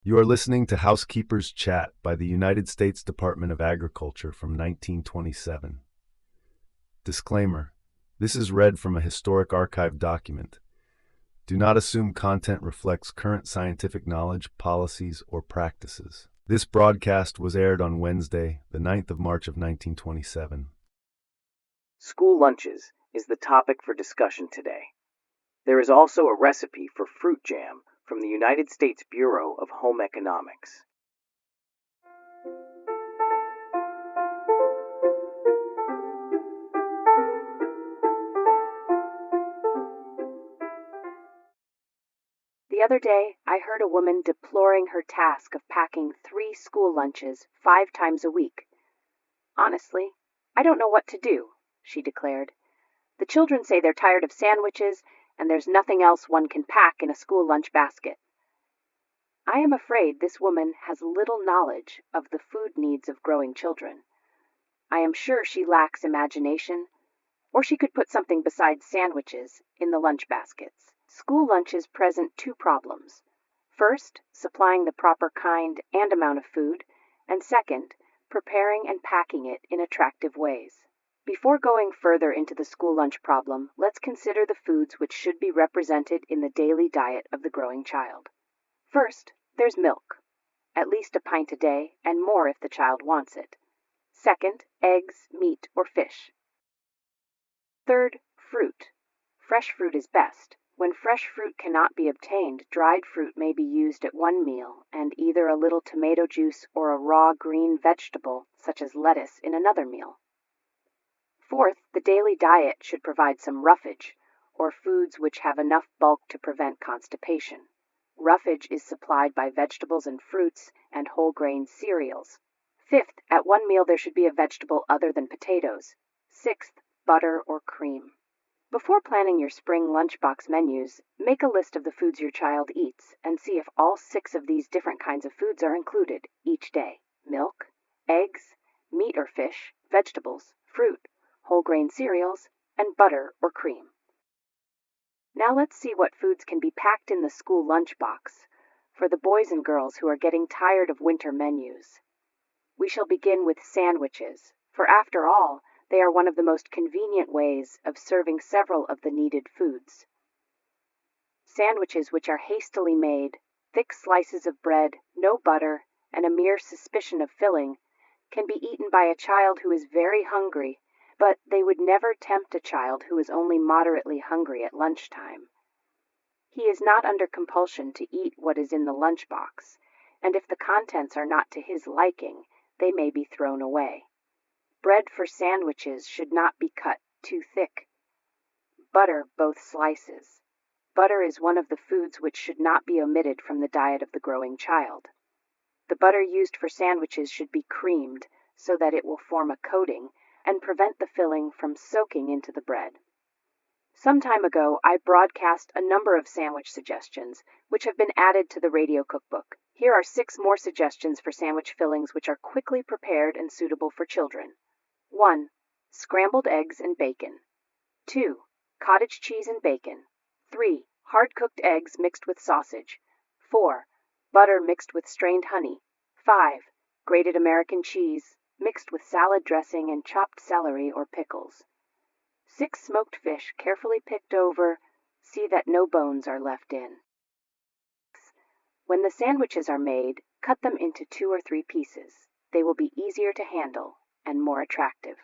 You are listening to Housekeepers Chat by the United States Department of Agriculture from 1927. Disclaimer: this is read from a historic archive document. Do not assume content reflects current scientific knowledge, policies, or practices. This broadcast was aired on Wednesday, the 9th of March of 1927. School lunches is the topic for discussion today. There is also a recipe for fruit jam from the United States Bureau of Home Economics. The other day, I heard a woman deploring her task of packing 3 school lunches 5 times a week. Honestly, I don't know what to do, she declared. The children say they're tired of sandwiches, and there's nothing else one can pack in a school lunch basket. I am afraid this woman has little knowledge of the food needs of growing children. I am sure she lacks imagination, or she could put something besides sandwiches in the lunch baskets. School lunches present 2 problems. First, supplying the proper kind and amount of food, and second, preparing and packing it in attractive ways. Before going further into the school lunch problem, let's consider the foods which should be represented in the daily diet of the growing child. First, there's milk, at least a pint a day, and more if the child wants it. Second, eggs, meat, or fish. Third, fruit. Fresh fruit is best. When fresh fruit cannot be obtained, dried fruit may be used at one meal, and either a little tomato juice or a raw green vegetable, such as lettuce, in another meal. Fourth, the daily diet should provide some roughage, or foods which have enough bulk to prevent constipation. Roughage is supplied by vegetables and fruits and whole grain cereals. Fifth, at one meal there should be a vegetable other than potatoes. Sixth, butter or cream. Before planning your spring lunchbox menus, make a list of the foods your child eats and see if all 6 of these different kinds of foods are included each day: milk, eggs, meat or fish, vegetables, fruit, whole grain cereals, and butter or cream. Now let's see what foods can be packed in the school lunchbox for the boys and girls who are getting tired of winter menus. We shall begin with sandwiches, for after all, they are one of the most convenient ways of serving several of the needed foods. Sandwiches which are hastily made, thick slices of bread, no butter, and a mere suspicion of filling, can be eaten by a child who is very hungry, but they would never tempt a child who is only moderately hungry at lunchtime. He is not under compulsion to eat what is in the lunchbox, and if the contents are not to his liking, they may be thrown away. Bread for sandwiches should not be cut too thick. Butter both slices. Butter is one of the foods which should not be omitted from the diet of the growing child. The butter used for sandwiches should be creamed so that it will form a coating and prevent the filling from soaking into the bread. Some time ago, I broadcast a number of sandwich suggestions, which have been added to the radio cookbook. Here are 6 more suggestions for sandwich fillings which are quickly prepared and suitable for children. 1. Scrambled eggs and bacon. 2. Cottage cheese and bacon. 3. Hard-cooked eggs mixed with sausage. 4. Butter mixed with strained honey. 5. Grated American cheese mixed with salad dressing and chopped celery or pickles. 6 smoked fish carefully picked over. See that no bones are left in. When the sandwiches are made, cut them into 2 or 3 pieces. They will be easier to handle and more attractive.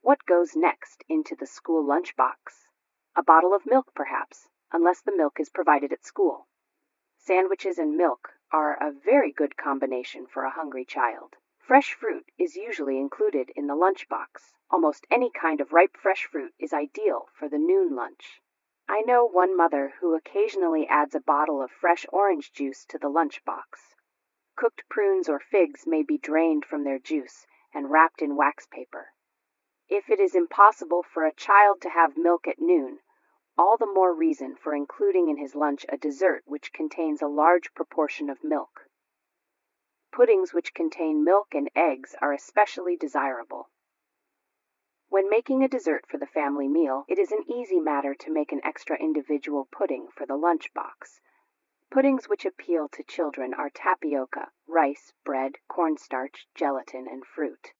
What goes next into the school lunchbox? A bottle of milk, perhaps, unless the milk is provided at school. Sandwiches and milk are a very good combination for a hungry child. Fresh fruit is usually included in the lunchbox. Almost any kind of ripe fresh fruit is ideal for the noon lunch. I know one mother who occasionally adds a bottle of fresh orange juice to the lunchbox. Cooked prunes or figs may be drained from their juice and wrapped in wax paper. If it is impossible for a child to have milk at noon, all the more reason for including in his lunch a dessert which contains a large proportion of milk. Puddings which contain milk and eggs are especially desirable. When making a dessert for the family meal, it is an easy matter to make an extra individual pudding for the lunchbox. Puddings which appeal to children are tapioca, rice, bread, cornstarch, gelatin, and fruit.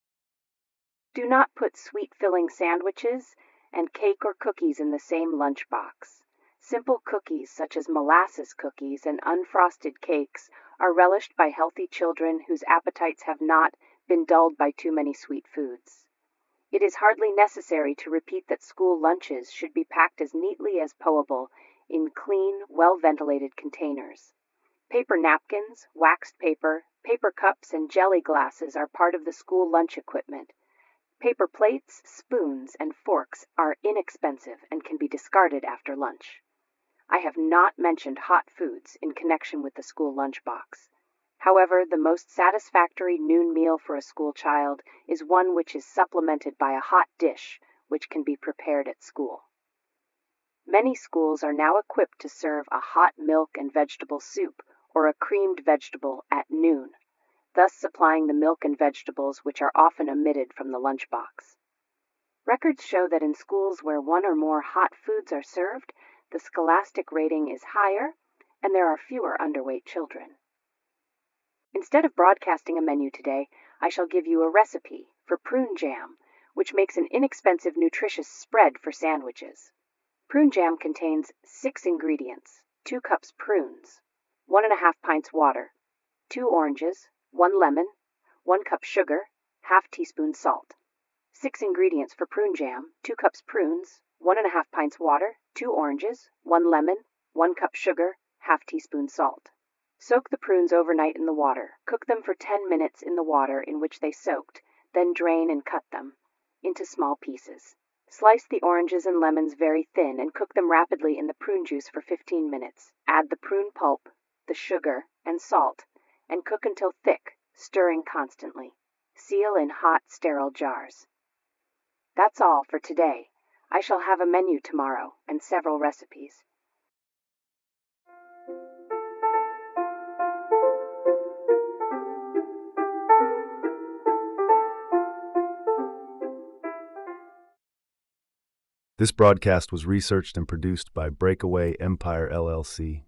Do not put sweet-filling sandwiches and cake or cookies in the same lunchbox. Simple cookies such as molasses cookies and unfrosted cakes are relished by healthy children whose appetites have not been dulled by too many sweet foods. It is hardly necessary to repeat that school lunches should be packed as neatly as possible in clean, well-ventilated containers. Paper napkins, waxed paper, paper cups, and jelly glasses are part of the school lunch equipment. Paper plates, spoons, and forks are inexpensive and can be discarded after lunch. I have not mentioned hot foods in connection with the school lunchbox. However, the most satisfactory noon meal for a school child is one which is supplemented by a hot dish which can be prepared at school. Many schools are now equipped to serve a hot milk and vegetable soup or a creamed vegetable at noon, thus supplying the milk and vegetables which are often omitted from the lunchbox. Records show that in schools where one or more hot foods are served, the scholastic rating is higher and there are fewer underweight children. Instead of broadcasting a menu today, I shall give you a recipe for prune jam, which makes an inexpensive, nutritious spread for sandwiches. Prune jam contains 6 ingredients: 2 cups prunes, 1½ pints water, 2 oranges, 1 lemon, 1 cup sugar, ½ teaspoon salt. 6 ingredients for prune jam: 2 cups prunes, 1½ pints water, 2 oranges, 1 lemon, 1 cup sugar, ½ teaspoon salt. Soak the prunes overnight in the water. Cook them for 10 minutes in the water in which they soaked, then drain and cut them into small pieces. Slice the oranges and lemons very thin and cook them rapidly in the prune juice for 15 minutes. Add the prune pulp, the sugar, and salt, and cook until thick, stirring constantly. Seal in hot, sterile jars. That's all for today. I shall have a menu tomorrow and several recipes. This broadcast was researched and produced by BreakAway Empire LLC.